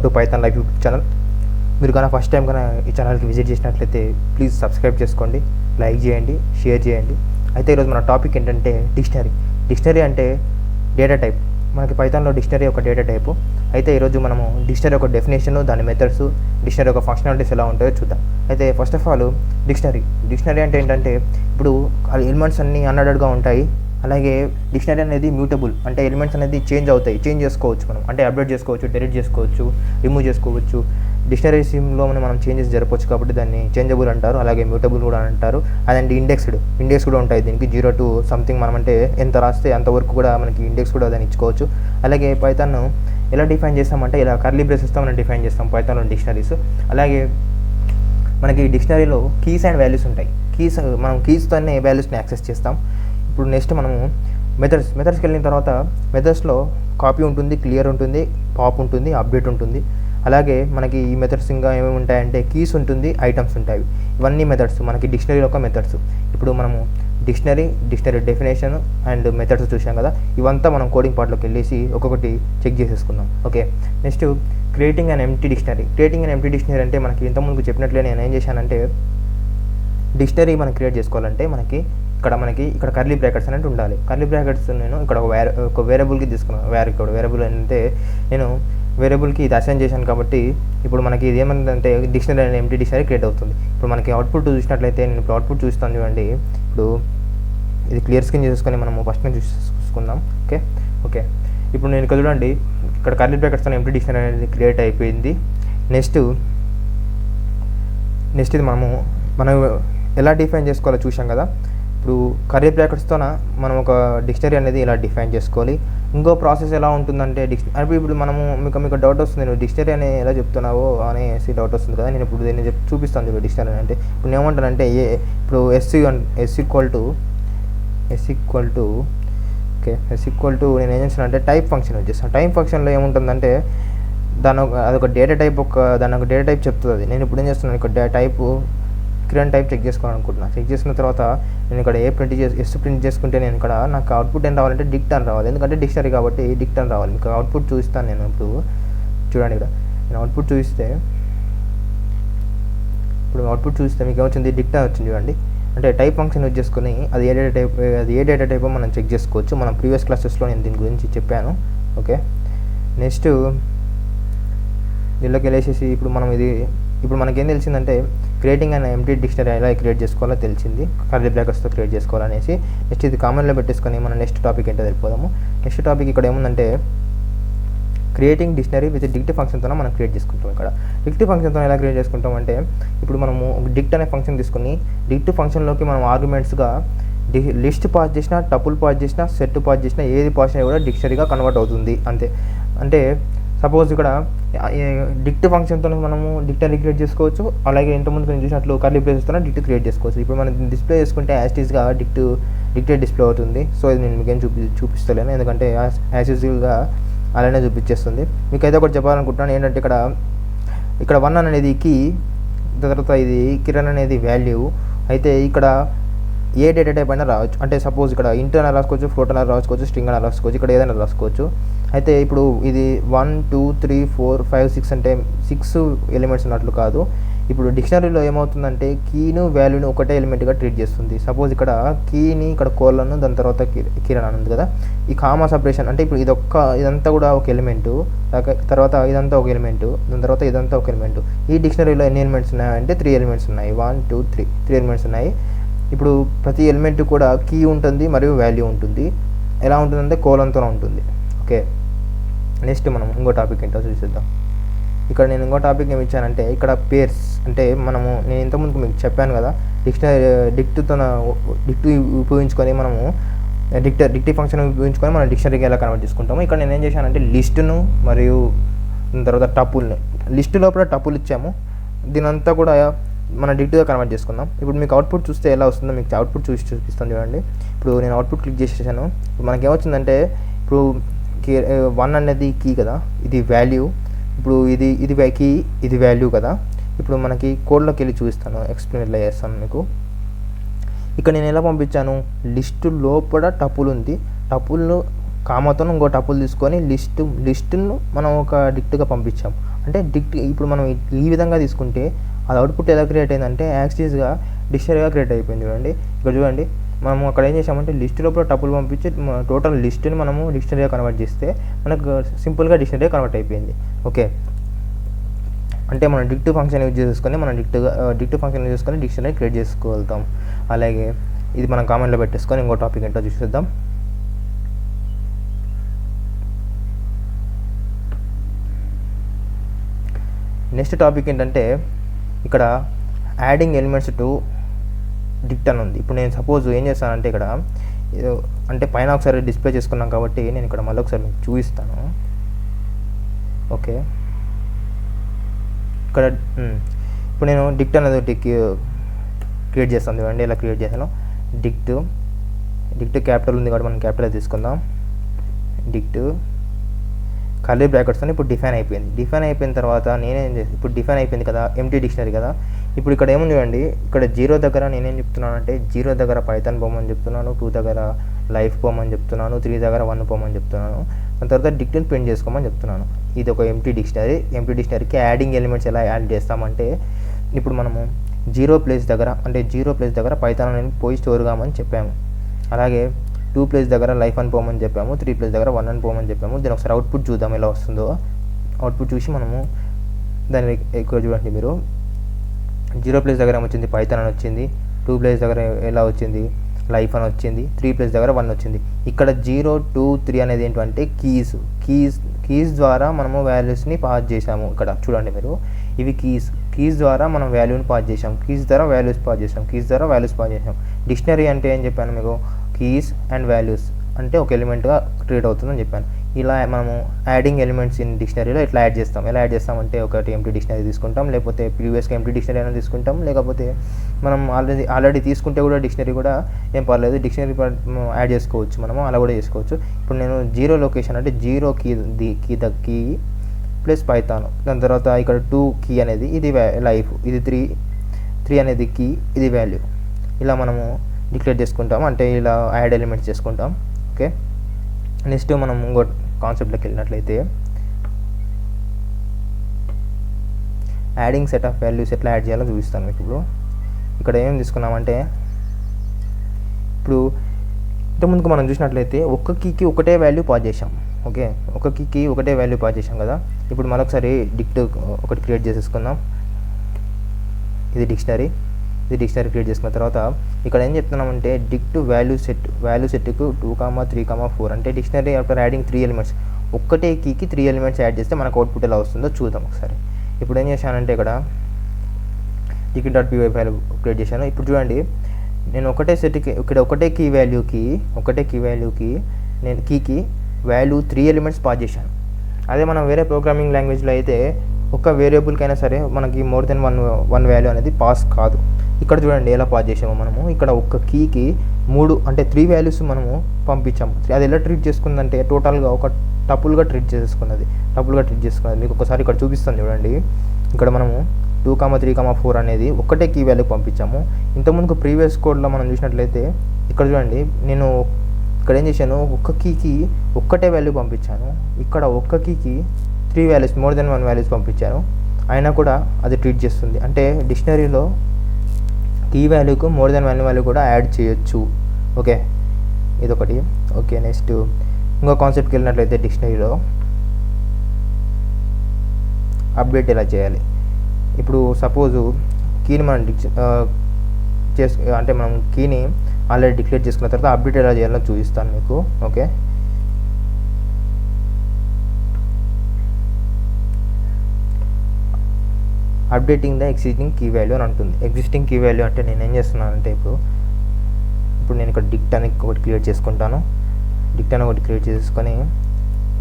To Python live YouTube channel. మీరు కన్నా first time కన్నా ఈ ఛానల్కి విజిట్ చేసినట్లయితే ప్లీజ్ సబ్స్క్రైబ్ చేసుకోండి, లైక్ చేయండి, షేర్ చేయండి. అయితే ఈరోజు మన టాపిక్ ఏంటంటే డిక్షనరీ అంటే డేటా టైప్. మనకి పైథాన్లో డిక్షనరీ ఒక డేటా టైపు. అయితే ఈరోజు మనము డిక్షనరీ ఒక డెఫినేషన్, దాని మెథడ్స్, డిక్షనరీ ఒక ఫంక్షనాలిటీస్ ఎలా ఉంటాయో చూద్దాం. అయితే ఫస్ట్ ఆఫ్ ఆల్ డిక్షనరీ అంటే ఏంటంటే ఇప్పుడు ఎలిమెంట్స్ అన్నీ అన్ఆర్డర్డ్గా ఉంటాయి. అలాగే డిక్షనరీ అనేది మ్యూటబుల్, అంటే ఎలిమెంట్స్ అనేది చేంజ్ చేసుకోవచ్చు. మనం అంటే అప్డేట్ చేసుకోవచ్చు, డెలీట్ చేసుకోవచ్చు, రిమూవ్ చేసుకోవచ్చు. డిక్షనరీస్లో మనం చేంజెస్ జరపవచ్చు కాబట్టి దాన్ని చేంజబుల్ అంటారు. అలాగే మ్యూటబుల్ కూడా అంటారు. అదంటే ఇండెక్స్ కూడా ఉంటాయి దీనికి. 0 to సంథింగ్ మనం అంటే ఎంత రాస్తే అంతవరకు కూడా మనకి ఇండెక్స్ కూడా దాన్ని ఇచ్చుకోవచ్చు. అలాగే పైథాన్ ఎలా డిఫైన్ చేస్తామంటే ఇలా కర్లీ బ్రేసెస్తో మనం డిఫైన్ చేస్తాం పైథాన్లో డిక్షనరీస్. అలాగే మనకి డిక్షనరీలో కీస్ అండ్ వాల్యూస్ ఉంటాయి. మనం కీస్తోనే వాల్యూస్ని యాక్సెస్ చేస్తాం. ఇప్పుడు నెక్స్ట్ మనము మెథడ్స్కి వెళ్ళిన తర్వాత మెథడ్స్లో కాపీ ఉంటుంది, క్లియర్ ఉంటుంది, పాప్ ఉంటుంది, అప్డేట్ ఉంటుంది. అలాగే మనకి ఈ మెథడ్స్ ఇంకా ఏమేమి ఉంటాయంటే కీస్ ఉంటుంది, ఐటమ్స్ ఉంటాయి. ఇవన్నీ మెథడ్స్ మనకి డిక్షనరీలో ఒక మెథడ్స్. ఇప్పుడు మనము డిక్షనరీ డెఫినేషన్ అండ్ మెథడ్స్ చూసాం కదా. ఇవంతా మనం కోడింగ్ పార్ట్లోకి వెళ్ళేసి ఒక్కొక్కటి చెక్ చేసేసుకుందాం. Okay, next creating and empty dictionary అంటే మనకి ఇంతకుముందు చెప్పినట్లే నేను ఏం చేశానంటే డిక్షనరీ మనం క్రియేట్ చేసుకోవాలంటే మనకి ఇక్కడ కర్లీ బ్రాకెట్స్ అనేది ఉండాలి. కర్లీ బ్రాకెట్స్ నేను ఇక్కడ ఒక వేరియబుల్కి తీసుకున్నాను. వేరియబుల్ అంటే నేను వేరియబుల్కి ఇది అసైన్ చేశాను కాబట్టి ఇప్పుడు మనకి ఇది ఏమంటే dictionary and empty dictionary create అవుతుంది. ఇప్పుడు మనకి అవుట్పుట్ చూసినట్లయితే నేను ఇప్పుడు అవుట్పుట్ చూస్తాను చూడండి. ఇప్పుడు ఇది క్లియర్ స్క్రీన్ చేసుకొని మనము ఫస్ట్ నుంచి చూసుకుందాం. ఓకే, ఇప్పుడు నేను ఇక్కడ చూడండి, ఇక్కడ కర్లీ బ్రాకెట్స్ ఎంప్టీ డిక్షనరీ అనేది క్రియేట్ అయిపోయింది. నెక్స్ట్ ఇది మనం ఎలా డిఫైన్ చేసుకోవాలో చూసాం కదా. ఇప్పుడు కర్లీ బ్రాకెట్స్తో మనం ఒక డిక్షనరీ అనేది ఇలా డిఫైన్ చేసుకోవాలి. ఇంకో ప్రాసెస్ ఎలా ఉంటుందంటే ఇప్పుడు మీకు డౌట్ వస్తుంది, నువ్వు డిక్షనరీ అని ఎలా చెప్తున్నావో అనేసి డౌట్ వస్తుంది కదా. నేను ఇప్పుడు దీన్ని చూపిస్తాను చూడు డిక్షనరీ అంటే. ఇప్పుడు నేను ఏమంటానంటే ఇప్పుడు ఎస్ ఈక్వల్ టు నేను ఏం చేస్తానంటే టైప్ ఫంక్షన్ వచ్చేస్తాను. టైప్ ఫంక్షన్లో ఏముంటుందంటే అదొక డేటా టైప్ దాని ఒక డేటా టైప్ చెప్తుంది. నేను ఇప్పుడు ఏం చేస్తున్నాను, ఇక్కడ టైప్ చెక్ చేసుకోవాలనుకుంటున్నాను. చెక్ చేసిన తర్వాత నేను ఇక్కడ ఎస్ ప్రింట్ చేసుకుంటే నేను ఇక్కడ నాకు అవుట్పుట్ ఏం రావాలంటే డిక్ట్ అని రావాలి. ఎందుకంటే డిక్షనరీ కాబట్టి డిక్ట్ అని రావాలి. మీకు అవుట్పుట్ చూపిస్తాను నేను. ఇప్పుడు చూడండి, ఇక్కడ నేను అవుట్పుట్ చూపిస్తే మీకు ఏమొచ్చింది, డిక్ట్ అని వచ్చింది చూడండి. అంటే టైప్ ఫంక్షన్ యూజ్ చేసుకుని అది ఏ డేటా టైప్ మనం చెక్ చేసుకోవచ్చు. మనం ప్రీవియస్ క్లాసెస్లో నేను దీని గురించి చెప్పాను. ఓకే, నెక్స్ట్ దీనిలోకి వెళ్ళేసేసి ఇప్పుడు మనకేం తెలిసిందంటే క్రియేటింగ్ అండ్ ఎంప్టీ డిక్షనరీ ఎలా క్రియేట్ చేసుకోవాలో తెలిసింది. కర్లీ బ్రాకెట్స్తో క్రియేట్ చేసుకోవాలనేసి. నెక్స్ట్ ఇది కామన్లో పెట్టేసుకొని మనం నెక్స్ట్ టాపిక్ ఏంటో వెళ్ళిపోదాము. నెక్స్ట్ టాపిక్ ఇక్కడ ఏముందంటే క్రియేటింగ్ డిక్షనరీ విత్ డిక్ట్ ఫంక్షన్తో మనం క్రియేట్ చేసుకుంటాం. ఇక్కడ డిక్ట్ ఫంక్షన్తో ఎలా క్రియేట్ చేసుకుంటాం అంటే ఇప్పుడు మనము డిక్ట్ అనే ఫంక్షన్ తీసుకుని డిక్ట్ ఫంక్షన్లోకి మనం ఆర్గ్యుమెంట్స్గా లిస్ట్ పాస్ చేసినా, టపుల్ పాస్ చేసినా, సెట్ పాస్ చేసినా, ఏది పాస్ అయినా కూడా డిక్షనరీగా కన్వర్ట్ అవుతుంది అంతే. అంటే సపోజ్ ఇక్కడ డిక్ట్ ఫంక్షన్తో మనము డిక్షనరీ క్రియేట్ చేసుకోవచ్చు. అలాగే ఇంతకుముందు నేను చూసినట్లు కర్లీ బ్రేసెస్తో డిక్ట్ క్రియేట్ చేసుకోవచ్చు. ఇప్పుడు మనం డిస్ప్లే చేసుకుంటే యాస్టీస్గా డిక్టెడ్ డిస్ప్లే అవుతుంది. సో ఇది నేను మీకేం చూపిస్తలేను, ఎందుకంటే యాస్టీస్గా అలానే చూపించేస్తుంది. మీకైతే ఒకటి చెప్పాలనుకుంటున్నాను ఏంటంటే ఇక్కడ 1 అనేది కీ, తర్వాత ఇది కిరణ్ అనేది వాల్యూ. అయితే ఇక్కడ ఏ డేటా టైప్ అయినా రావచ్చు. అంటే సపోజ్ ఇక్కడ ఇంట్ అయినా రాసుకోవచ్చు, ఫ్లోట్ అయినా రాసుకోవచ్చు, స్ట్రింగ్ అయినా రాసుకోవచ్చు, ఇక్కడ ఏదైనా రాసుకోవచ్చు. అయితే ఇప్పుడు ఇది 1 2 3 4 5 6 అంటే 6 ఎలిమెంట్స్ ఉన్నట్లు కాదు. ఇప్పుడు డిక్షనరీలో ఏమవుతుందంటే కీను వాల్యూని ఒకటే ఎలిమెంట్గా ట్రీట్ చేస్తుంది. సపోజ్ ఇక్కడ కీని ఇక్కడ కోలన్, దాని తర్వాత కిరణ్ అని ఉంది కదా. ఈ కామా సపరేషన్ అంటే ఇప్పుడు ఇదంతా కూడా ఒక ఎలిమెంటు, తర్వాత ఇదంతా ఒక ఎలిమెంటు, దాని తర్వాత ఇదంతా ఒక ఎలిమెంటు. ఈ డిక్షనరీలో ఎన్ని ఎలిమెంట్స్ ఉన్నాయంటే 3 ఎలిమెంట్స్ ఉన్నాయి. 1 2 3 ఎలిమెంట్స్ ఉన్నాయి. ఇప్పుడు ప్రతి ఎలిమెంట్ కూడా కీ ఉంటుంది మరియు వాల్యూ ఉంటుంది. ఎలా ఉంటుందంటే కోలన్తో ఉంటుంది. ఓకే, నెక్స్ట్ మనం ఇంకో టాపిక్ ఏంటో చూసేద్దాం. ఇక్కడ నేను ఇంకో టాపిక్ ఏమి ఇచ్చానంటే ఇక్కడ పేర్స్ అంటే నేను ఇంతకుముందు మీకు చెప్పాను కదా, డిక్ట్ ఉపయోగించుకొని మనము డిక్ట్ ఫంక్షన్ ఉపయోగించుకొని మనం డిక్షనరీకి ఎలా కన్వర్ట్ చేసుకుంటాము. ఇక్కడ నేను ఏం చేశానంటే లిస్టును మరియు తర్వాత టపుల్ని, లిస్టు లోపల టపుల్ ఇచ్చాము. దీనంతా కూడా మనం డిక్ట్గా కన్వర్ట్ చేసుకుందాం. ఇప్పుడు మీకు అవుట్పుట్ చూస్తే ఎలా వస్తుందో మీకు అవుట్పుట్ చూపిస్తాను చూడండి. ఇప్పుడు నేను అవుట్పుట్ క్లిక్ చేసేసాను. ఇప్పుడు మనకి ఏమొచ్చిందంటే ఇప్పుడు 1 అనేది కీ కదా, ఇది వాల్యూ. ఇప్పుడు ఇది కీ, ఇది వాల్యూ కదా. ఇప్పుడు మనకి కోడ్లోకి వెళ్ళి చూపిస్తాను, ఎక్స్ప్లెయిన్ ఎట్లా చేస్తాను మీకు. ఇక్కడ నేను ఎలా పంపించాను, లిస్టు లోపల టపుల్ ఉంది. టపుల్ను కామాతో ఇంకో టపుల్ తీసుకొని లిస్టును మనం ఒక డిక్ట్గా పంపించాం. అంటే ఇప్పుడు మనం ఈ విధంగా తీసుకుంటే అది అవుట్పుట్ ఎలా క్రియేట్ అయిందంటే యాక్సిస్గా డిక్షనరీగా క్రియేట్ అయిపోయింది. చూడండి ఇక్కడ చూడండి, మనము అక్కడ ఏం చేసామంటే లిస్ట్ లోపల టపుల్ పంపించి టోటల్ లిస్ట్ని మనము డిక్షనరీగా కన్వర్ట్ చేస్తే మనకు సింపుల్గా డిక్షనరీగా కన్వర్ట్ అయిపోయింది. ఓకే, అంటే మనం డిక్ట్ ఫంక్షన్ యూజ్ చేసుకొని మనం డిక్ట్ ఫంక్షన్ యూజ్ చేసుకొని డిక్షనరీ క్రియేట్ చేసుకోగలుగుతాం. అలాగే ఇది మనం కామెంట్లో పెట్టేసుకొని ఇంకో టాపిక్ ఏంటో చూసేద్దాం. నెక్స్ట్ టాపిక్ ఏంటంటే ఇక్కడ యాడింగ్ ఎలిమెంట్స్ టు డిక్ట్ అని ఉంది. ఇప్పుడు నేను సపోజ్ ఏం చేస్తానంటే ఇక్కడ అంటే పైన ఒకసారి డిస్ప్లే చేసుకున్నాం కాబట్టి నేను ఇక్కడ మళ్ళీ ఒకసారి మీకు చూపిస్తాను. ఓకే, ఇక్కడ ఇప్పుడు నేను డిక్ట్ అనేది ఒకటి క్రియేట్ చేస్తాను. చూడండి ఇలా క్రియేట్ చేశాను. డిక్ట్ క్యాపిటల్ ఉంది కాబట్టి మనం క్యాపిటల్ తీసుకుందాం. డిక్ట్ కర్లీ బ్రాకెట్స్ అని ఇప్పుడు డిఫైన్ అయిపోయింది. డిఫైన్ అయిపోయిన తర్వాత నేనేం చేసి ఇప్పుడు డిఫైన్ అయిపోయింది కదా, ఎంటీ డిక్షనరీ కదా. ఇప్పుడు ఇక్కడ ఏముంది చూడండి, ఇక్కడ 0 దగ్గర నేనేం చెప్తున్నాను అంటే 0 దగ్గర పైథాన్ పోమని చెప్తున్నాను, 2 దగ్గర లైఫ్ పోమని చెప్తున్నాను, 3 దగ్గర 1 పోమని చెప్తున్నాను. దాని తర్వాత డిక్ట్ని ప్రింట్ చేసుకోమని చెప్తున్నాను. ఇది ఒక ఎంటీ డిక్షనరీ. ఎంటీ డిక్షనరీకి యాడింగ్ ఎలిమెంట్స్ ఎలా యాడ్ చేస్తామంటే ఇప్పుడు మనము 0 ప్లేస్ దగ్గర పైథాన్ అని పోయి స్టోర్ కామని చెప్పాము. అలాగే 2 ప్లేస్ దగ్గర లైఫ్ అని పోమని చెప్పాము, 3 ప్లేస్ దగ్గర 1 అని పోమని చెప్పాము. దీని ఒకసారి అవుట్పుట్ చూద్దాం ఎలా వస్తుందో. అవుట్పుట్ చూసి మనము దాన్ని ఎక్కువ చూడండి మీరు. 0 ప్లేస్ దగ్గర ఏమొచ్చింది, పైథాన్ అని వచ్చింది. 2 ప్లేస్ దగ్గర ఎలా వచ్చింది, లైఫ్ అని వచ్చింది. 3 ప్లేస్ దగ్గర 1 వచ్చింది. ఇక్కడ 0, 2, 3 అనేది ఏంటంటే కీస్ ద్వారా మనము వాల్యూస్ని పాస్ చేసాము. ఇక్కడ చూడండి మీరు, ఇవి కీస్ ద్వారా మనం వాల్యూని పాస్ చేసాం, కీస్ ద్వారా వాల్యూస్ పాస్ చేసాం. డిక్షనరీ అంటే ఏం చెప్పాను మీకు, కీస్ అండ్ వాల్యూస్ అంటే ఒక ఎలిమెంట్గా క్రియేట్ అవుతుందని చెప్పాను. ఇలా మనము యాడింగ్ ఎలిమెంట్స్ ఇన్ డిక్షనరీలో ఇట్లా యాడ్ చేస్తాం. ఎలా యాడ్ చేస్తామంటే ఒకటి ఎంటీ డిక్షనరీ తీసుకుంటాం, లేకపోతే ప్రీవియస్గా ఎంటీ డిక్షనరీ అయినా తీసుకుంటాం, లేకపోతే మనం ఆల్రెడీ తీసుకుంటే కూడా డిక్షనరీ కూడా ఏం పర్లేదు, డిక్షనరీ యాడ్ చేసుకోవచ్చు, మనము అలా కూడా చేసుకోవచ్చు. ఇప్పుడు నేను 0 లొకేషన్ అంటే 0 కీ ప్లస్ పైథాన్, దాని తర్వాత ఇక్కడ 2 కీ అనేది ఇది లైఫ్, ఇది 3 అనేది కీ, ఇది వాల్యూ. ఇలా మనము డిక్లేర్ చేసుకుంటాం, అంటే ఇలా యాడ్ ఎలిమెంట్స్ చేసుకుంటాం. ఓకే, నెక్స్ట్ మనం ఇంకో కాన్సెప్ట్లోకి వెళ్ళినట్లయితే యాడింగ్ సెట్ ఆఫ్ వాల్యూస్ ఎట్లా యాడ్ చేయాలో చూపిస్తాను మీకు. ఇప్పుడు ఇక్కడ ఏం తీసుకున్నామంటే ఇప్పుడు ఇంతకుముందుకు మనం చూసినట్లయితే ఒక్క కీకి ఒకటే వాల్యూ పాస్ చేసాం. ఓకే, ఒక కీకి ఒకటే వాల్యూ పాస్ చేసాం కదా. ఇప్పుడు మరొకసారి డిక్ట్ ఒకటి క్రియేట్ చేసేసుకుందాం. ఇది డిక్షనరీ క్రియేట్ చేసుకున్న తర్వాత ఇక్కడ ఏం చెప్తున్నామంటే డిక్ట్ వాల్యూ సెట్కు 2, 3, 4 అంటే డిక్షనరీ ఆఫ్టర్ యాడింగ్ 3 ఎలిమెంట్స్. ఒక్కటే కీకి 3 ఎలిమెంట్స్ యాడ్ చేస్తే మనకు అవుట్పుట్ ఎలా వస్తుందో చూద్దాం ఒకసారి. ఇప్పుడు ఏం చేశానంటే ఇక్కడ dict.py ఫైల్ క్రియేట్ చేశాను. ఇప్పుడు చూడండి, నేను ఒకటే సెట్కి ఇక్కడ ఒకటే కీ వాల్యూకి నేను కీకి వాల్యూ 3 ఎలిమెంట్స్ పాస్ చేశాను. అదే మనం వేరే ప్రోగ్రామింగ్ లాంగ్వేజ్లో అయితే ఒక వేరియబుల్కైనా సరే మనకి మోర్ దెన్ వన్ వాల్యూ అనేది పాస్ కాదు. ఇక్కడ చూడండి ఎలా పాస్ చేసామో మనము. ఇక్కడ ఒక్క కీకి 3 వాల్యూస్ మనము పంపించాము. అది ఎలా ట్రీట్ చేసుకుందంటే టోటల్గా ఒక టపుల్గా ట్రీట్ చేసుకున్నది. మీకు ఒకసారి ఇక్కడ చూపిస్తాను చూడండి. ఇక్కడ మనము 2, 3, 4 అనేది ఒక్కటే కీ వాల్యూ పంపించాము. ఇంతకుముందు ప్రీవియస్ కోడ్లో మనం చూసినట్లయితే ఇక్కడ చూడండి, నేను ఇక్కడ ఏం చేశాను, ఒక్క కీకి ఒక్కటే వాల్యూ పంపించాను. ఇక్కడ ఒక్క కీకి 3 వాల్యూస్, మోర్ దెన్ 1 వాల్యూస్ పంపించాను, అయినా కూడా అది ట్రీట్ చేస్తుంది. అంటే డిక్షనరీలో కీ వాల్యూకు మోర్ దెన్ 1 వాల్యూ కూడా యాడ్ చేయొచ్చు. ఓకే, ఇదొకటి. ఓకే, నెక్స్ట్ ఇంకో కాన్సెప్ట్కి వెళ్ళినట్లయితే డిక్షనరీలో అప్డేట్ ఎలా చేయాలి. ఇప్పుడు సపోజు కీని మనం అంటే మనం కీని ఆల్రెడీ డిక్లేర్ చేసుకున్న తర్వాత అప్డేట్ ఎలా చేయాలో చూపిస్తాను మీకు. Okay, updating the existing key value అని ఉంటుంది. ఎగ్జిస్టింగ్ కీ వాల్యూ అంటే నేను ఏం చేస్తున్నానంటే ఇప్పుడు నేను ఇక్కడ డిక్ట్ అని ఒకటి క్రియేట్ చేసుకుంటాను.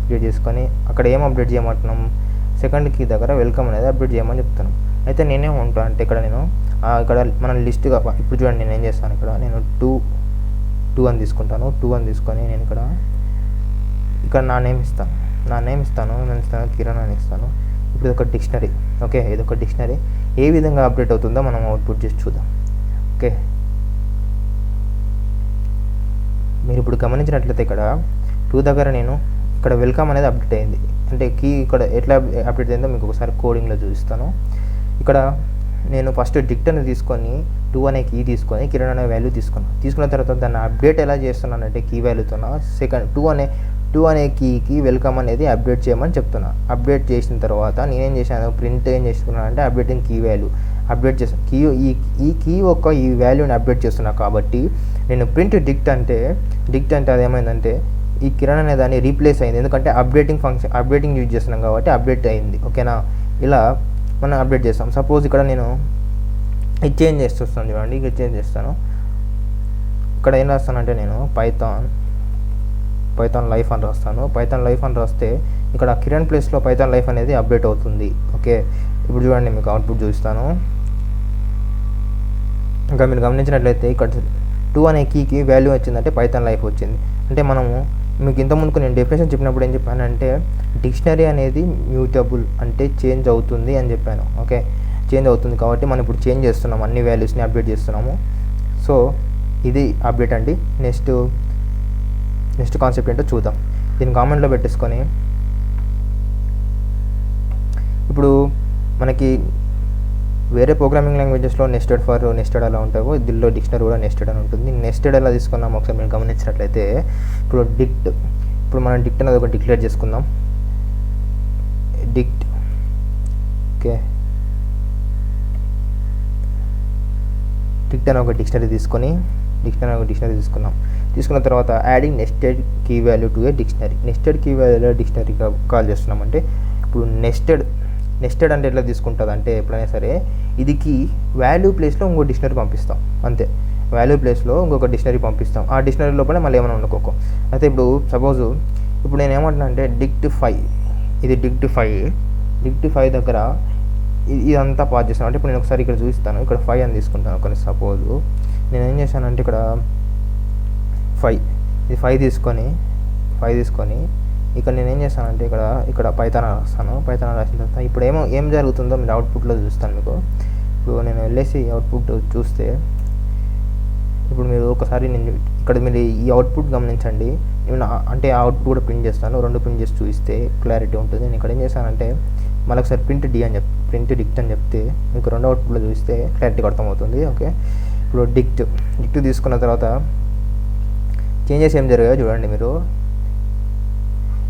క్రియేట్ చేసుకొని అక్కడ ఏం అప్డేట్ చేయమంటున్నాం, సెకండ్ కీ దగ్గర వెల్కమ్ అనేది అప్డేట్ చేయమని చెప్తాను. అయితే నేనేం ఉంటాను అంటే ఇక్కడ నేను ఇక్కడ మనం లిస్ట్గా ఇప్పుడు చూడండి నేను ఏం చేస్తాను, ఇక్కడ నేను 2 అని తీసుకుంటాను. 2 అని తీసుకొని నేను ఇక్కడ నా నేమ్ ఇస్తాను. కిరణ్ అని ఇస్తాను. ఇప్పుడు ఇది ఒక డిక్షనరీ. ఓకే, ఇది ఒక డిక్షనరీ ఏ విధంగా అప్డేట్ అవుతుందో మనం అవుట్పుట్ చేసి చూద్దాం. ఓకే, మీరు ఇప్పుడు గమనించినట్లయితే ఇక్కడ 2 దగ్గర నేను ఇక్కడ వెల్కమ్ అనేది అప్డేట్ అయింది. అంటే కీ ఇక్కడ ఎట్లా అప్డేట్ అయిందో మీకు ఒకసారి కోడింగ్లో చూపిస్తాను. ఇక్కడ నేను ఫస్ట్ డిక్ట్ అనేది తీసుకొని 2 అనే కీ తీసుకొని కిరణ్ అనే వాల్యూ తీసుకున్న తర్వాత దాన్ని అప్డేట్ ఎలా చేస్తున్నానంటే కీ వాల్యూతో సెకండ్ 2 అనే కీకి వెల్కమ్ అనేది అప్డేట్ చేయమని చెప్తున్నా. అప్డేట్ చేసిన తర్వాత నేనేం చేశాను, ప్రింట్ ఏం చేసుకున్నాను అంటే అప్డేటింగ్ కీ వాల్యూ అప్డేట్ చేస్తాను. ఈ కీ యొక్క ఈ వాల్యూని అప్డేట్ చేస్తున్నా కాబట్టి నేను ప్రింట్ డిక్ట్ అంటే అదేమైందంటే ఈ కిరణ్ అనే దాన్ని రీప్లేస్ అయింది. ఎందుకంటే అప్డేటింగ్ యూజ్ చేస్తున్నాం కాబట్టి అప్డేట్ అయింది. ఓకేనా, ఇలా మనం అప్డేట్ చేస్తాం. సపోజ్ ఇక్కడ నేను ఇది చేంజ్ చేస్తాను చూడండి, ఇక్కడ చేంజ్ చేస్తాను. ఇక్కడ ఏం రాస్తానంటే నేను పైథాన్ లైఫ్ అని రాస్తాను. పైథాన్ లైఫ్ అని రాస్తే ఇక్కడ కిరణ్ ప్లేస్లో పైథాన్ లైఫ్ అనేది అప్డేట్ అవుతుంది. ఓకే, ఇప్పుడు చూడండి మీకు అవుట్పుట్ చూపిస్తాను. ఇంకా మీరు గమనించినట్లయితే ఇక్కడ 2 అనే కీకి వాల్యూ వచ్చిందంటే పైథాన్ లైఫ్ వచ్చింది. అంటే మనము మీకు ఇంతకుముందుకు నేను డెఫినేషన్ చెప్పినప్పుడు ఏం చెప్పానంటే డిక్షనరీ అనేది మ్యూటబుల్ అంటే చేంజ్ అవుతుంది అని చెప్పాను. ఓకే, చేంజ్ అవుతుంది కాబట్టి మనం ఇప్పుడు చేంజ్ చేస్తున్నాం, అన్ని వాల్యూస్ని అప్డేట్ చేస్తున్నాము. సో ఇది అప్డేట్ అండి. నెక్స్ట్ కాన్సెప్ట్ ఏంటో చూద్దాం. దీన్ని కామెంట్లో పెట్టేసుకొని ఇప్పుడు మనకి వేరే ప్రోగ్రామింగ్ లాంగ్వేజెస్లో నెస్టెడ్ అలా ఉంటాయో దీనిలో డిక్షనరీ కూడా నెస్టెడ్ అని ఉంటుంది. నెస్టెడ్ ఎలా తీసుకున్నాం ఒకసారి మీరు గమనించినట్లయితే ఇప్పుడు మనం డిక్ట్ అనేది ఒక డిక్లేర్ చేసుకుందాం. డిక్ట్ ఓకే, డిక్ట్ అని ఒక డిక్షనరీ తీసుకున్నాం. తీసుకున్న తర్వాత adding nested key value to a dictionary. Nested key value dictionary call చేస్తున్నాం. అంటే ఇప్పుడు నెస్టెడ్ అంటే ఎట్లా తీసుకుంటుంది అంటే ఎప్పుడైనా సరే ఇది కీ వాల్యూ ప్లేస్లో ఇంకో డిక్షనరీ పంపిస్తాం. అంతే, వాల్యూ ప్లేస్లో ఇంకొక డిక్షనరీ పంపిస్తాం. ఆ డిక్షనరీ లోపల మళ్ళీ ఏమైనా అనుకోకో. అయితే ఇప్పుడు సపోజ్ ఇప్పుడు నేను ఏమంటున్నా అంటే డిక్ట్ 5 దగ్గర ఇదంతా పాస్ చేస్తాను. అంటే ఇప్పుడు నేను ఒకసారి ఇక్కడ చూపిస్తాను. ఇక్కడ 5 అని తీసుకుంటాను. కొన్ని సపోజ్ నేను ఏం చేశానంటే ఇక్కడ 5 తీసుకొని ఇక్కడ నేను ఏం చేస్తానంటే ఇక్కడ పైథాన్ రాస్తాను. పైథాన్ రాసిన తర్వాత ఇప్పుడు ఏం జరుగుతుందో మీరు అవుట్పుట్లో చూస్తాను మీకు. ఇప్పుడు నేను వెళ్ళేసి అవుట్పుట్ చూస్తే ఇప్పుడు మీరు ఒకసారి ఇక్కడ మీరు ఈ అవుట్పుట్ గమనించండి. అంటే ఆ అవుట్పుట్ కూడా ప్రింట్ చేస్తాను. 2 ప్రింట్ చేసి చూపిస్తే క్లారిటీ ఉంటుంది. నేను ఇక్కడ ఏం చేశానంటే మళ్ళీ ఒకసారి ప్రింట్ డిక్ట్ అని చెప్తే మీకు 2 అవుట్పుట్లో చూస్తే క్లారిటీగా అర్థమవుతుంది. ఓకే, ఇప్పుడు డిక్ట్ తీసుకున్న తర్వాత చేంజెస్ ఏం జరిగాయో చూడండి మీరు.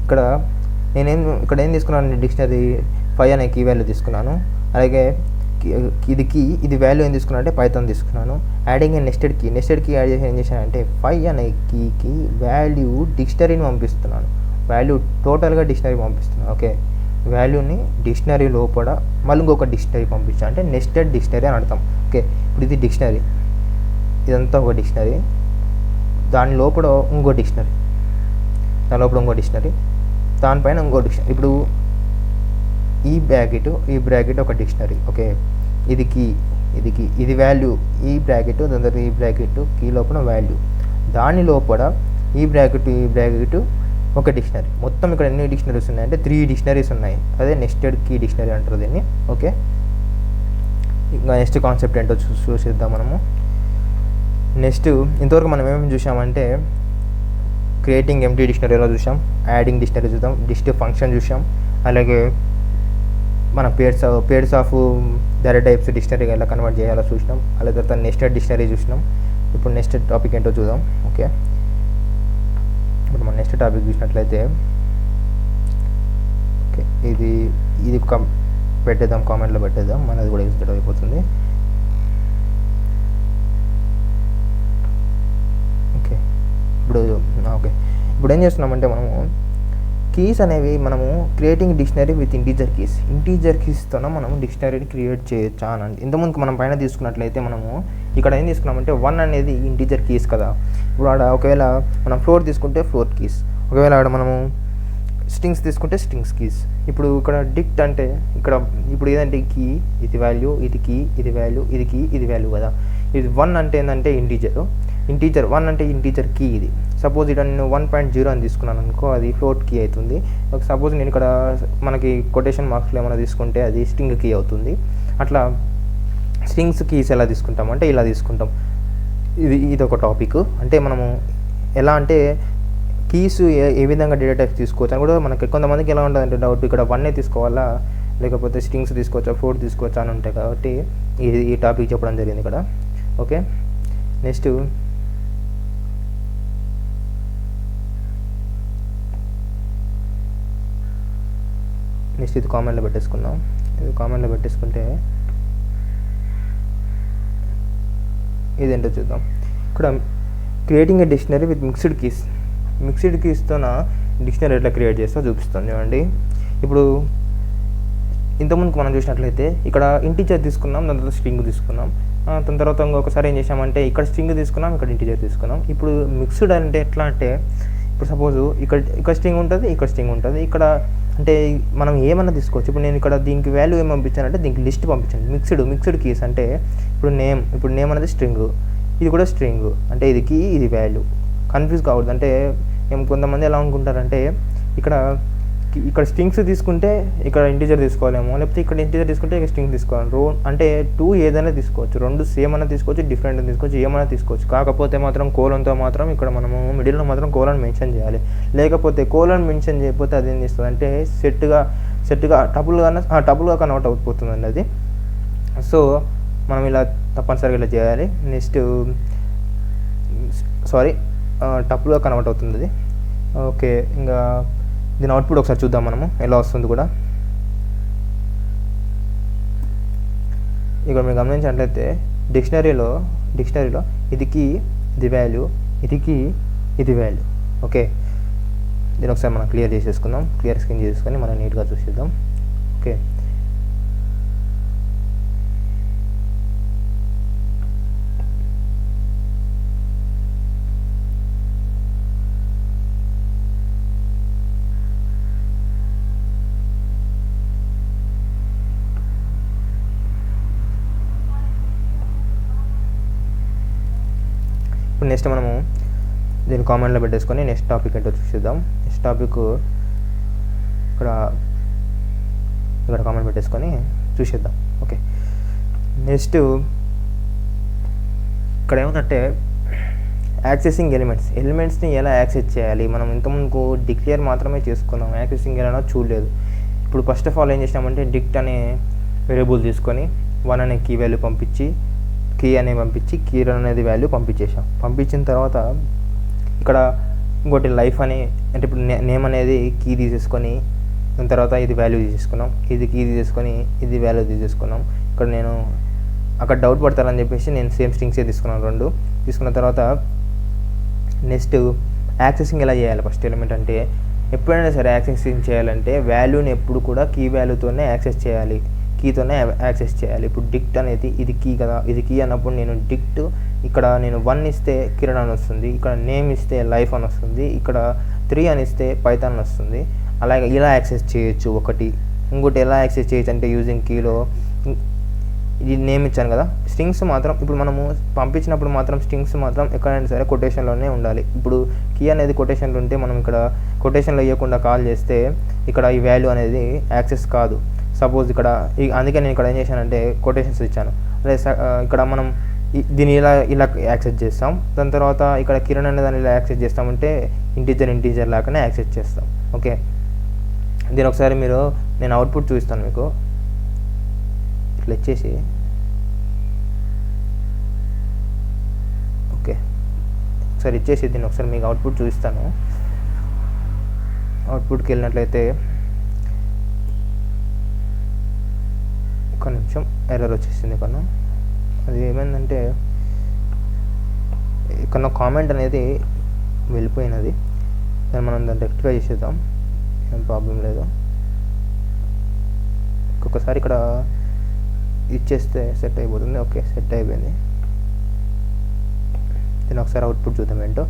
ఇక్కడ ఏం తీసుకున్నాను, డిక్షనరీ 5 అనే కీ వాల్యూ తీసుకున్నాను. అలాగే ఇది వాల్యూ ఏం తీసుకున్నాను అంటే పైథాన్ తీసుకున్నాను. Adding a nested key add చేసి ఏం చేశానంటే 5 అనే కీకి వాల్యూ డిక్షనరీని పంపిస్తున్నాను. వాల్యూ టోటల్గా డిక్షనరీ పంపిస్తున్నాను. ఓకే, వాల్యూని డిక్షనరీ లోపల మళ్ళీ ఇంకొక డిక్షనరీ పంపించాను. అంటే నెస్టెడ్ డిక్షనరీ అని అర్థం. ఓకే, ఇప్పుడు ఇది డిక్షనరీ, ఇదంతా ఒక డిక్షనరీ, దాని లోపల ఇంకో డిక్షనరీ, దానిపైన ఇంకో డిక్షనరీ. ఇప్పుడు ఈ బ్రాకెట్ ఒక డిక్షనరీ. ఓకే, ఇది వాల్యూ, ఈ బ్రాకెట్ కీ లోపల వాల్యూ, దాని లోపల ఈ బ్రాకెట్ ఒక డిక్షనరీ. మొత్తం ఇక్కడ ఎన్ని డిక్షనరీస్ ఉన్నాయంటే 3 డిక్షనరీస్ ఉన్నాయి. అదే నెస్టెడ్ కీ డిక్షనరీ అంటారు దీన్ని. ఓకే, ఇంకా నెక్స్ట్ కాన్సెప్ట్ ఏంటో చూసేద్దాం మనము. నెక్స్ట్ ఇంతవరకు మనం ఏమేమి చూసామంటే క్రియేటింగ్ ఎంప్టీ డిక్షనరీలో చూసాం, యాడింగ్ డిక్షనరీ చూద్దాం, డిస్ట్ ఫంక్షన్ చూసాం, అలాగే మన pairs of data types dictionary ఎలా కన్వర్ట్ చేయాలో చూసినాం. అలాగే తర్వాత నెస్టెడ్ డిక్షనరీ చూసినాం. ఇప్పుడు నెక్స్ట్ టాపిక్ ఏంటో చూద్దాం. ఓకే, ఇప్పుడు మన నెక్స్ట్ టాపిక్ చూసినట్లయితే ఓకే ఇది పెట్టేద్దాం, కామెంట్లో పెట్టేద్దాం, మనది కూడా ఎగ్జిక్యూట్ అయిపోతుంది. ఓకే, ఇప్పుడు ఏం చేస్తున్నామంటే మనము కీస్ అనేవి మనము క్రియేటింగ్ డిక్షనరీ విత్ ఇంటీజర్ కీస్తోనే మనం డిక్షనరీని క్రియేట్ చేయొచ్చా అని. ఇంతకుముందుకు మనం పైన తీసుకున్నట్లయితే మనము ఇక్కడ ఏం తీసుకున్నామంటే 1 అనేది ఇంటీజర్ కీస్ కదా. ఇప్పుడు ఆడ ఒకవేళ మనం ఫ్లోర్ తీసుకుంటే ఫ్లోర్ కీస్, ఒకవేళ ఆడ మనము స్ట్రింగ్స్ తీసుకుంటే స్ట్రింగ్స్ కీస్. ఇప్పుడు ఇక్కడ డిక్ట్ అంటే ఇప్పుడు ఏదంటే కీ, ఇది వాల్యూ, ఇది కీ, ఇది వాల్యూ, ఇది కీ, ఇది వాల్యూ కదా. ఇది 1 అంటే ఏంటంటే ఇంటీజర్ 1 అంటే ఇంటీజర్ కీ. ఇది సపోజ్ ఇక్కడ నేను 1.0 అని తీసుకున్నాను అనుకో, అది ఫ్లోట్ కీ అవుతుంది. సపోజ్ నేను ఇక్కడ మనకి కొటేషన్ మార్క్స్లో ఏమైనా తీసుకుంటే అది స్ట్రింగ్ కీ అవుతుంది. అట్లా స్ట్రింగ్స్ కీస్ ఎలా తీసుకుంటాం అంటే ఇలా తీసుకుంటాం. ఇది ఒక టాపిక్. అంటే మనము ఎలా అంటే కీస్ ఏ విధంగా డేటా టైప్స్ తీసుకోవచ్చు అని కూడా మనకి కొంతమందికి ఎలా ఉంటుందంటే డౌట్, ఇక్కడ 1 తీసుకోవాలా లేకపోతే స్ట్రింగ్స్ తీసుకోవచ్చా 4 తీసుకోవచ్చా అని ఉంటాయి. కాబట్టి ఈ టాపిక్ చెప్పడం జరిగింది ఇక్కడ. ఓకే, నెక్స్ట్ ఇది కామెంట్లో పెట్టేసుకుందాం. ఇది కామెంట్లో పెట్టేసుకుంటే ఇదేంటో చూద్దాం. ఇక్కడ creating a dictionary with mixed కీస్తో డిక్షనరీ ఎట్లా క్రియేట్ చేస్తా చూపిస్తాను చూడండి. ఇప్పుడు ఇంతకుముందు మనం చూసినట్లయితే ఇక్కడ ఇంటీజర్ తీసుకున్నాం, దాని తర్వాత స్ట్రింగ్ తీసుకున్నాం, దాని తర్వాత ఇంకొకసారి ఏం చేసామంటే ఇక్కడ స్ట్రింగ్ తీసుకున్నాం, ఇక్కడ ఇంటీజర్ తీసుకున్నాం. ఇప్పుడు మిక్స్డ్ అంటే ఎట్లా అంటే ఇప్పుడు సపోజ్ ఇక్కడ స్ట్రింగ్ ఉంటుంది, ఇక్కడ స్ట్రింగ్ ఉంటుంది. ఇక్కడ అంటే మనం ఏమన్నా తీసుకోవచ్చు. ఇప్పుడు నేను ఇక్కడ దీనికి వాల్యూ ఏం పంపించానంటే దీనికి లిస్ట్ పంపించాను. మిక్స్డ్ కీస్ అంటే ఇప్పుడు నేమ్ అనేది స్ట్రింగ్, ఇది కూడా స్ట్రింగ్, అంటే ఇది కీ, ఇది వాల్యూ. కన్ఫ్యూజ్ కావద్దు. అంటే కొంతమంది ఎలా అనుకుంటారంటే ఇక్కడ స్ట్రింగ్స్ తీసుకుంటే ఇక్కడ ఇంటీజర్ తీసుకోవాలేమో, లేకపోతే ఇక్కడ ఇంటీజర్ తీసుకుంటే ఇక్కడ స్ట్రింగ్ తీసుకోవాలి. అంటే 2 ఏదైనా తీసుకోవచ్చు, 2 సేమ్ అయినా తీసుకోవచ్చు, డిఫరెంట్ తీసుకోవచ్చు, ఏమైనా తీసుకోవచ్చు. కాకపోతే మాత్రం కోలన్తో మాత్రం ఇక్కడ మనము మిడిల్లో మాత్రం కోలన్ మెన్షన్ చేయాలి. లేకపోతే కోలన్ మెన్షన్ చేయకపోతే అది ఏం చేస్తుంది అంటే సెట్గా టపుల్గా కన్వర్ట్ అయిపోతుందండి అది. సో మనం ఇలా తప్పనిసరిగా ఇలా చేయాలి. నెక్స్ట్ టపుల్గా కన్వర్ట్ అవుతుంది అది. ఓకే, ఇంకా దీని అవుట్పుట్ ఒకసారి చూద్దాం మనము ఎలా వస్తుంది కూడా. ఇక్కడ మీరు గమనించినట్లయితే డిక్షనరీలో ఇది కీ, ఇది వాల్యూ, ఇది కీ, ఇది వాల్యూ. ఓకే, దీని ఒకసారి మనం క్లియర్ చేసేసుకుందాం. క్లియర్ స్క్రీన్ చేసుకొని మనం నీట్గా చూసేద్దాం. ఓకే, నెక్స్ట్ మనము దీన్ని కామెంట్లో పెట్టేసుకొని నెక్స్ట్ టాపిక్ ఏంటో చూసేద్దాం. నెక్స్ట్ టాపిక్ ఇక్కడ కామెంట్ పెట్టేసుకొని చూసేద్దాం. ఓకే, నెక్స్ట్ ఇక్కడ ఏముందంటే యాక్సెసింగ్ ఎలిమెంట్స్ని ఎలా యాక్సెస్ చేయాలి. మనం ఇంతకుముందు డిక్లేర్ మాత్రమే చేసుకున్నాం, యాక్సెసింగ్ ఎలా చూడలేదు. ఇప్పుడు ఫస్ట్ ఆఫ్ ఆల్ ఏం చేసినామంటే డిక్ట్ అనే వేరియబుల్ తీసుకొని 1 అనే కీ వాల్యూ పంపించి కీ రన్ అనేది వాల్యూ పంపించేసాం. పంపించిన తర్వాత ఇక్కడ ఇంకోటి లైఫ్ అని, అంటే ఇప్పుడు నేమ్ అనేది కీ తీసేసుకొని దాని తర్వాత ఇది వాల్యూ తీసేసుకున్నాం, ఇది కీ తీసేసుకొని ఇది వాల్యూ తీసేసుకున్నాం. ఇక్కడ నేను అక్కడ డౌట్ పడతారని చెప్పేసి నేను సేమ్ స్ట్రింగ్సే తీసుకున్నాను 2. తీసుకున్న తర్వాత నెక్స్ట్ యాక్సెసింగ్ ఎలా చేయాలి. ఫస్ట్ ఎలిమెంట్ అంటే ఎప్పుడైనా సరే యాక్సెసింగ్ చేయాలంటే వాల్యూని ఎప్పుడు కూడా కీ వాల్యూతోనే యాక్సెస్ చేయాలి, కీతోనే యాక్సెస్ చేయాలి. ఇప్పుడు డిక్ట్ అనేది ఇది కీ కదా, ఇది కీ అన్నప్పుడు నేను డిక్ట్ ఇక్కడ నేను 1 ఇస్తే కిరణ్ అని వస్తుంది, ఇక్కడ నేమ్ ఇస్తే లైఫ్ అని వస్తుంది, ఇక్కడ 3 అని ఇస్తే పైథాన్ వస్తుంది. అలాగే ఇలా యాక్సెస్ చేయొచ్చు. ఇంకోటి ఎలా యాక్సెస్ చేయొచ్చు అంటే యూజింగ్ కీలో ఇది నేమ్ ఇచ్చాను కదా, స్ట్రింగ్స్ మాత్రం ఇప్పుడు మనము పంపించినప్పుడు మాత్రం స్ట్రింగ్స్ మాత్రం ఎక్కడైనా సరే కొటేషన్లోనే ఉండాలి. ఇప్పుడు కీ అనేది కొటేషన్లో ఉంటే మనం ఇక్కడ కొటేషన్లో ఇవ్వకుండా కాల్ చేస్తే ఇక్కడ ఈ వాల్యూ అనేది యాక్సెస్ కాదు. సపోజ్ ఇక్కడ అందుకే నేను ఇక్కడ ఏం చేశానంటే కొటేషన్స్ ఇచ్చాను. అదే ఇక్కడ మనం దీన్ని ఇలా యాక్సెస్ చేస్తాం. దాని తర్వాత ఇక్కడ కిరణ్ అనే దాన్ని ఇలా యాక్సెస్ చేస్తామంటే ఇంటీజర్ లాగానే యాక్సెస్ చేస్తాం. ఓకే, దీని ఒకసారి నేను అవుట్పుట్ చూపిస్తాను మీకు. ఇట్లా ఇచ్చేసి ఓకే ఒకసారి ఇచ్చేసి దీన్ని ఒకసారి మీకు అవుట్పుట్ చూపిస్తాను. అవుట్పుట్కి వెళ్ళినట్లయితే ఒక్క నిమిషం ఎర్రర్ వచ్చేసింది కన్నా. అది ఏమైందంటే ఇక్కడ కామెంట్ అనేది వెళ్ళిపోయినది, దాన్ని మనం దాన్ని రెక్టిఫై చేసేద్దాం, ఏం ప్రాబ్లం లేదు. ఒక్కొక్కసారి ఇక్కడ ఇచ్చేస్తే సెట్ అయిపోతుంది. ఓకే, సెట్ అయిపోయింది. దీన్ని ఒకసారి అవుట్పుట్ చూద్దాం ఏంటో.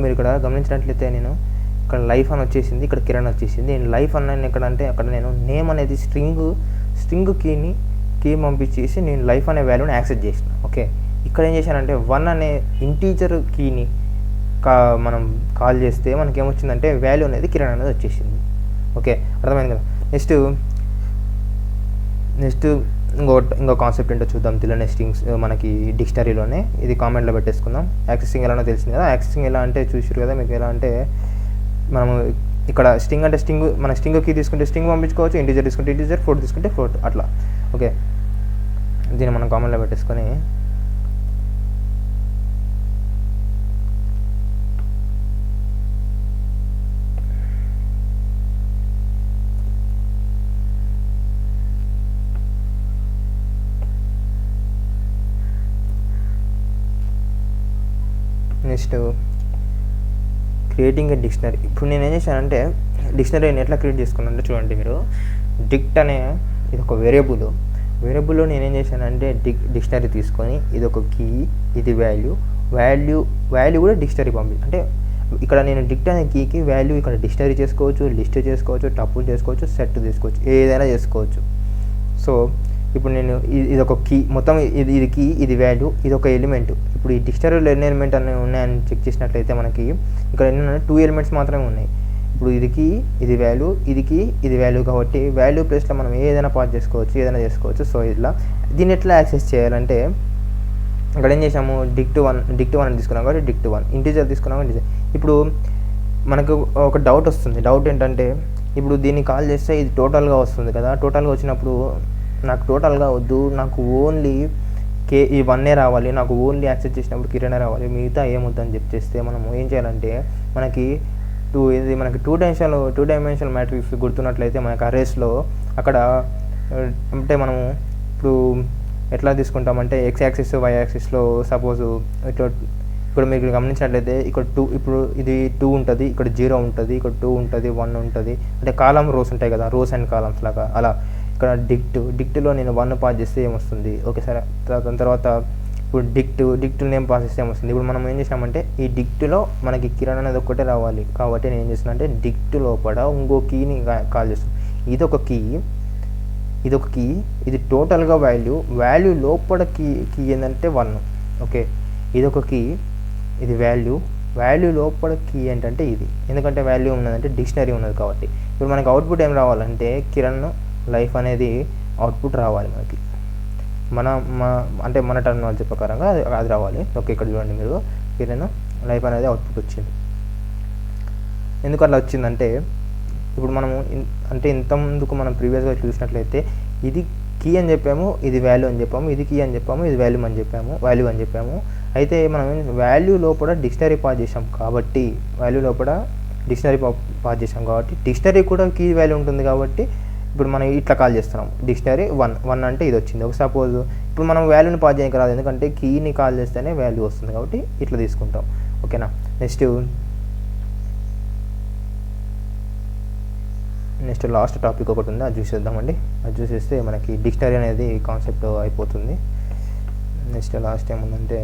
మీరు ఇక్కడ గమనించినట్లయితే నేను ఇక్కడ లైఫ్ అని వచ్చేసింది, ఇక్కడ కిరణ్ వచ్చేసింది. నేను లైఫ్ అన్నాను ఎక్కడ అంటే అక్కడ నేను నేమ్ అనేది స్ట్రింగ్ కీ పంపించేసి నేను లైఫ్ అనే వాల్యూని యాక్సెస్ చేసిన. ఓకే, ఇక్కడ ఏం చేశానంటే 1 అనే ఇంటీజర్ కీని మనం కాల్ చేస్తే మనకి ఏమొచ్చిందంటే వాల్యూ అనేది కిరణ్ అనేది వచ్చేసింది. ఓకే, అర్థమైంది కదా. నెక్స్ట్ ఇంకో కాన్సెప్ట్ ఏంటో చూద్దాం దీనిలో నెస్టింగ్స్ మనకి డిక్షనరీలోనే. ఇది కామెంట్లో పెట్టేసుకుందాం. యాక్సెసింగ్ ఎలానో తెలిసింది కదా. యాక్సెసింగ్ ఎలా అంటే చూసారు కదా మీకు. ఎలా అంటే మనము ఇక్కడ స్ట్రింగ్ అంటే మన స్ట్రింగ్ కీ తీసుకుంటే స్ట్రింగ్ పంపించుకోవచ్చు, ఇంటీజర్ తీసుకుంటే ఇంటీజర్, ఫ్లోట్ తీసుకుంటే ఫ్లోట్, అట్లా. ఓకే, దీన్ని మనం కామెంట్లో పెట్టేసుకొని నెక్స్ట్ క్రియేటింగ్ ఏ డిక్షనరీ. ఇప్పుడు నేను ఏం చేశానంటే డిక్షనరీని ఎట్లా క్రియేట్ చేసుకున్నానంటే చూడండి మీరు. డిక్ట్ అనే ఇది ఒక వేరియబుల్లో నేనేం చేశానంటే డిక్షనరీ తీసుకొని ఇది ఒక కీ, ఇది వాల్యూ కూడా డిక్షనరీ అంటే ఇక్కడ నేను డిక్ట్ అనే కీకి వాల్యూ ఇక్కడ డిక్షనరీ చేసుకోవచ్చు, లిస్ట్ చేసుకోవచ్చు, టపుల్ చేసుకోవచ్చు, సెట్ చేసుకోవచ్చు, ఏదైనా చేసుకోవచ్చు. సో ఇప్పుడు నేను ఇది ఒక కీ, మొత్తం ఇది కీ, ఇది వాల్యూ, ఇది ఒక ఎలిమెంట్. ఇప్పుడు ఈ డిక్షనరీలో ఎన్ని ఎలిమెంట్ అనేవి ఉన్నాయని చెక్ చేసినట్లయితే మనకి ఇక్కడ ఎన్ని 2 ఎలిమెంట్స్ మాత్రమే ఉన్నాయి. ఇప్పుడు ఇది కీ, ఇది వాల్యూ, ఇది కీ, ఇది వాల్యూ, కాబట్టి వాల్యూ ప్లేస్లో మనం ఏదైనా పాస్ చేసుకోవచ్చు, ఏదైనా చేసుకోవచ్చు. సో ఇట్లా దీన్ని ఎట్లా యాక్సెస్ చేయాలంటే ఇక్కడ ఏం చేసాము, డిక్ట్ వన్ అని తీసుకున్నాం కాబట్టి డిక్ట్ 1, ఇంటీజర్ తీసుకున్నాం కాబట్టి ఇప్పుడు మనకు ఒక డౌట్ వస్తుంది. డౌట్ ఏంటంటే ఇప్పుడు దీన్ని కాల్ చేస్తే ఇది టోటల్గా వస్తుంది కదా. టోటల్గా వచ్చినప్పుడు నాకు టోటల్గా వద్దు, నాకు ఓన్లీ ఈ 1 రావాలి, నాకు ఓన్లీ యాక్సెస్ చేసినప్పుడు కిరణ్ రావాలి, మిగతా ఏమొద్దని చెప్పేస్తే మనం ఏం చేయాలంటే మనకి టూ డైమెన్షనల్ మ్యాట్రిక్స్ గుర్తున్నట్లయితే మనకి అరేస్లో అక్కడ అంటే మనము ఇప్పుడు ఎట్లా తీసుకుంటామంటే ఎక్స్ యాక్సిస్ వై యాక్సిస్లో సపోజ్ ఇప్పుడు మీరు గమనించినట్లయితే ఇక్కడ 2, ఇప్పుడు ఇది 2 ఉంటుంది, ఇక్కడ 0 ఉంటుంది, ఇక్కడ 2 ఉంటుంది, 1 ఉంటుంది, అంటే కాలం రోస్ ఉంటాయి కదా, రోస్ అండ్ కాలమ్స్ లాగా. అలా ఇక్కడ డిక్ట్లో నేను 1 పాస్ చేస్తే ఏమొస్తుంది, ఓకే సరే. దాని తర్వాత ఇప్పుడు డిక్ట్ నేమ్ పాస్ చేస్తే ఏమొస్తుంది. ఇప్పుడు మనం ఏం చేసామంటే ఈ డిక్ట్లో మనకి కిరణ్ అనేది ఒక్కటే రావాలి కాబట్టి నేను ఏం చేస్తున్నా అంటే డిక్ట్ లోపల ఇంకో కీని కాల్ చేస్తాను. ఇదొక కీ, ఇది టోటల్గా వాల్యూ లోపల కీ ఏంటంటే 1. ఓకే, ఇదొక కీ, ఇది వాల్యూ లోపల కీ ఏంటంటే ఇది, ఎందుకంటే వాల్యూ ఉన్నదంటే డిక్షనరీ ఉన్నది కాబట్టి. ఇప్పుడు మనకి అవుట్పుట్ ఏం రావాలంటే కిరణ్ లైఫ్ అనేది అవుట్పుట్ రావాలి మనకి, మన టర్మినాలజీ ప్రకారంగా అది రావాలి. ఓకే, ఇక్కడ చూడండి మీరు, కిరణ్ లైఫ్ అనేది అవుట్పుట్ వచ్చింది. ఎందుకు అట్లా వచ్చిందంటే ఇప్పుడు మనము అంటే ఇంతకుముందుకు మనం ప్రీవియస్గా చూసినట్లయితే ఇది కీ అని చెప్పాము, ఇది వాల్యూ అని చెప్పాము, ఇది కీ అని చెప్పాము, ఇది వాల్యూ అని చెప్పాము. అయితే మనం వాల్యూ లోపల డిక్షనరీ పాస్ చేసాం కాబట్టి డిక్షనరీ కూడా కీ వాల్యూ ఉంటుంది కాబట్టి ఇప్పుడు మనం ఇట్లా కాల్ చేస్తున్నాం డిక్షనరీ 1 అంటే ఇది వచ్చింది. ఒక సపోజ్ ఇప్పుడు మనం వాల్యూని పాస్ చేయక రాదు, ఎందుకంటే కీని కాల్ చేస్తేనే వాల్యూ వస్తుంది కాబట్టి ఇట్లా తీసుకుంటాం. ఓకేనా, నెక్స్ట్ లాస్ట్ టాపిక్ ఒకటి ఉంది, అది చూసేద్దామండి. అది చూసేస్తే మనకి డిక్షనరీ అనేది కాన్సెప్ట్ అయిపోతుంది. నెక్స్ట్ లాస్ట్ ఏముందంటే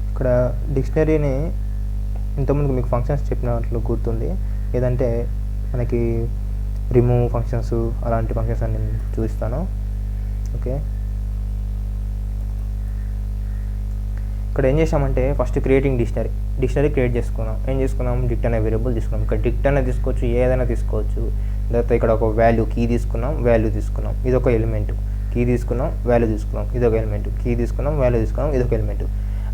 ఇక్కడ డిక్షనరీని ఇంతకుముందు మీకు ఫంక్షన్స్ చెప్పినట్లు గుర్తుంది, ఏదంటే మనకి రిమూవ్ ఫంక్షన్స్, అలాంటి ఫంక్షన్స్ అని నేను చూపిస్తాను. ఓకే, ఇక్కడ ఏం చేసామంటే ఫస్ట్ క్రియేటింగ్ డిక్షనరీ క్రియేట్ చేసుకున్నాం. ఏం చేసుకున్నాం, డిక్ట్ అనే వేరియబుల్ తీసుకున్నాం. ఇక్కడ డిక్ట్ అనేది తీసుకోవచ్చు, ఏదైనా తీసుకోవచ్చు. తర్వాత ఇక్కడ ఒక వాల్యూ కీ తీసుకున్నాం, ఇది ఒక ఎలిమెంట్. కీ తీసుకున్నాం, వాల్యూ తీసుకున్నాం, ఇది ఒక ఎలిమెంట్. కీ తీసుకున్నాం, వాల్యూ తీసుకున్నాం, ఇది ఒక ఎలిమెంట్.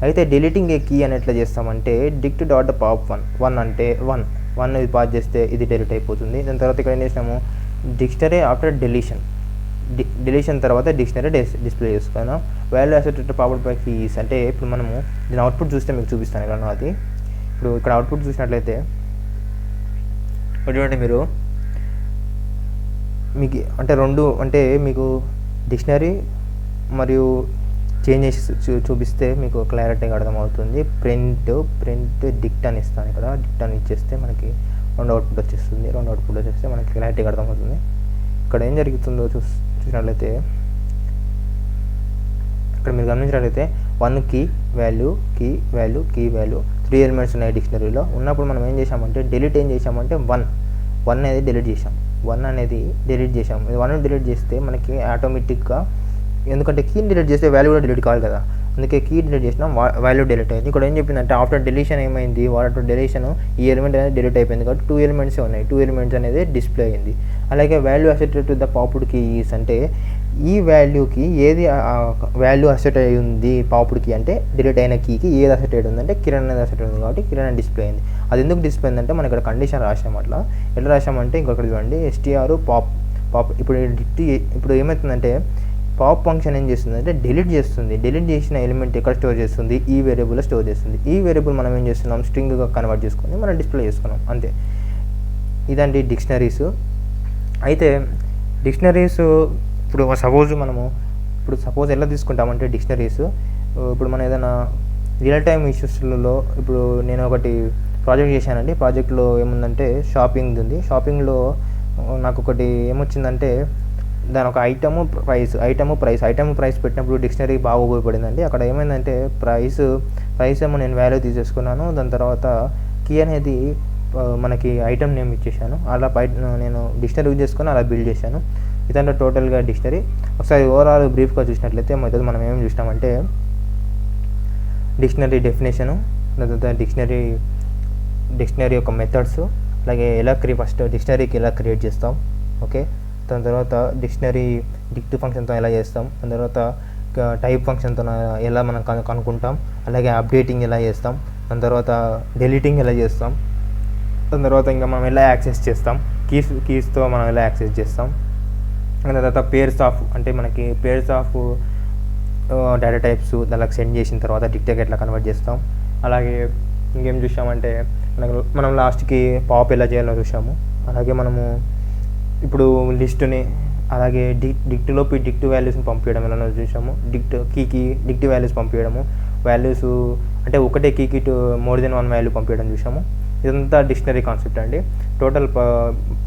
అయితే డిలీటింగ్ ఏ కీ అని ఎట్లా చేస్తామంటే డిక్ట్ డాట్ పాప్ 1 అంటే 1 ఇది పాస్ చేస్తే ఇది డిలీట్ అయిపోతుంది. దాని తర్వాత ఇక్కడ ఏం చేసినాము, డిక్షనరీ ఆఫ్టర్ డిలీషన్ తర్వాత డిక్షనరీ డిస్ప్లే చేసుకున్నాం. Value associated powered by keys అంటే ఇప్పుడు మనము దీని అవుట్పుట్ చూస్తే మీకు చూపిస్తాను ఇక్కడ అది. ఇప్పుడు ఇక్కడ అవుట్పుట్ చూసినట్లయితే చూడండి మీరు, మీకు అంటే అంటే మీకు డిక్షనరీ మరియు చేంజెస్ చూపిస్తే మీకు క్లారిటీగా అర్థమవుతుంది. ప్రింట్ డిక్ట్ అని ఇస్తాను. ఇక్కడ డిక్ట్ అని ఇచ్చేస్తే మనకి 2 అవుట్పుట్ వచ్చేస్తుంది. 2 అవుట్పుట్ వచ్చేస్తే మనకి క్లారిటీగా అర్థమవుతుంది. ఇక్కడ ఏం జరుగుతుందో చూసినట్లయితే ఇక్కడ మీరు గమనించినట్లయితే 1 కీ వాల్యూ 3 ఎలిమెంట్స్ ఉన్నాయి డిక్షనరీలో. ఉన్నప్పుడు మనం ఏం చేసామంటే ఏం చేసామంటే 1 అనేది డిలీట్ చేసాం. 1 డిలీట్ చేస్తే మనకి ఆటోమేటిక్గా, ఎందుకంటే కీని డిలీట్ చేస్తే వాల్యూ కూడా డిలీట్ కావాలి కదా, అందుకే కీ డిలీట్ చేసినాం, వాల్యూ డిలీట్ అయింది. ఇక్కడ ఏం చెప్పిందంటే ఆఫ్టర్ డిలీషన్ ఏమైంది, ఆఫ్టర్ డిలీషన్ ఈ ఎలిమెంట్ అనేది డిలీట్ అయిపోయింది కాబట్టి 2 ఎలిమెంట్సే ఉన్నాయి, 2 ఎలిమెంట్స్ అనేది డిస్ప్లే అయింది. అలాగే value associated with the popped keys అంటే ఈ వాల్యూకి ఏది వాల్యూ అసెట్ అయి ఉంది పాప్డ్ కీ అంటే డిలీట్ అయిన కీకి ఏది అసెట్ అయి ఉందంటే కిరణ్ అనేది అసెట్ ఉంది కాబట్టి కిరణ్ అని డిస్ప్లే అయింది. అది ఎందుకు డిస్ప్లే అయిందంటే మనం ఇక్కడ కండిషన్ రాసాం. అట్లా ఎట్లా రాసామంటే ఇంకొకటి చూడండి, str పాప్ ఇప్పుడు ఏమవుతుందంటే పాప్ ఫంక్షన్ ఏం చేస్తుందంటే డిలీట్ చేస్తుంది. డిలీట్ చేసిన ఎలిమెంట్ ఎక్కడ స్టోర్ చేస్తుంది, ఈ వేరియబుల్లో స్టోర్ చేస్తుంది. ఈ వేరియబుల్ మనం ఏం చేస్తున్నాం, స్ట్రింగ్గా కన్వర్ట్ చేసుకొని మనం డిస్ప్లే చేసుకున్నాం అంతే. ఇదండి డిక్షనరీస్. అయితే డిక్షనరీస్ ఇప్పుడు సపోజ్ ఎలా తీసుకుంటామంటే డిక్షనరీస్ ఇప్పుడు మనం ఏదైనా రియల్ టైమ్ ఇష్యూస్లలో ఇప్పుడు నేను ఒకటి ప్రాజెక్ట్ చేశానండి. ప్రాజెక్ట్లో ఏముందంటే షాపింగ్ ఉంది. షాపింగ్లో నాకు ఒకటి ఏమొచ్చిందంటే దాని ఒక ఐటమ్ ప్రైస్ పెట్టినప్పుడు డిక్షనరీ బాగా ఉపయోగపడిందండి. అక్కడ ఏమైందంటే ప్రైస్ ఏమో నేను వాల్యూ తీసేసుకున్నాను, దాని తర్వాత కీ అనేది మనకి ఐటమ్ నేమ్ ఇచ్చేసాను. అలా నేను డిక్షనరీ యూజ్ చేసుకొని అలా బిల్డ్ చేశాను. ఇదంతా టోటల్గా డిక్షనరీ. ఒకసారి ఓవరాల్ బ్రీఫ్గా చూసినట్లయితే మనం ఏం చూసినామంటే డిక్షనరీ డెఫినేషను, దాని తర్వాత డిక్షనరీ యొక్క మెథడ్స్, అలాగే ఫస్ట్ డిక్షనరీకి ఎలా క్రియేట్ చేస్తాం, ఓకే. దాని తర్వాత డిక్షనరీ డిక్ట్ ఫంక్షన్తో ఎలా చేస్తాం, దాని తర్వాత టైప్ ఫంక్షన్తో ఎలా మనం కనుక్కుంటాం, అలాగే అప్డేటింగ్ ఎలా చేస్తాం, దాని తర్వాత డెలీటింగ్ ఎలా చేస్తాం, దాని తర్వాత ఇంకా మనం ఎలా యాక్సెస్ చేస్తాం, కీస్తో మనం ఎలా యాక్సెస్ చేస్తాం, దాని తర్వాత పేర్స్ ఆఫ్ డేటా టైప్స్ దానికి సెండ్ చేసిన తర్వాత డిక్టేకి ఎట్లా కన్వర్ట్ చేస్తాం. అలాగే ఇంకేం చూసామంటే మనం లాస్ట్కి పాప్ ఎలా చేయాలో చూసాము. అలాగే మనము ఇప్పుడు లిస్టుని అలాగే డిక్ట్లోకి డిక్ట్ వాల్యూస్ని పంపించడం ఎలా చూసాము. కీకి డిక్ట్ వాల్యూస్ పంపించడము, వాల్యూస్ అంటే ఒకటే కీకి మోర్ దెన్ 1 వాల్యూ పంపించడం చూసాము. ఇదంతా డిక్షనరీ కాన్సెప్ట్ అండి. టోటల్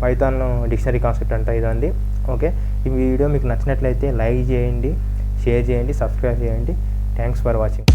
పైథాన్ డిక్షనరీ కాన్సెప్ట్ అంతా ఇదండి, ఓకే. ఈ వీడియో మీకు నచ్చినట్లయితే లైక్ చేయండి, షేర్ చేయండి, సబ్స్క్రైబ్ చేయండి. Thanks for watching.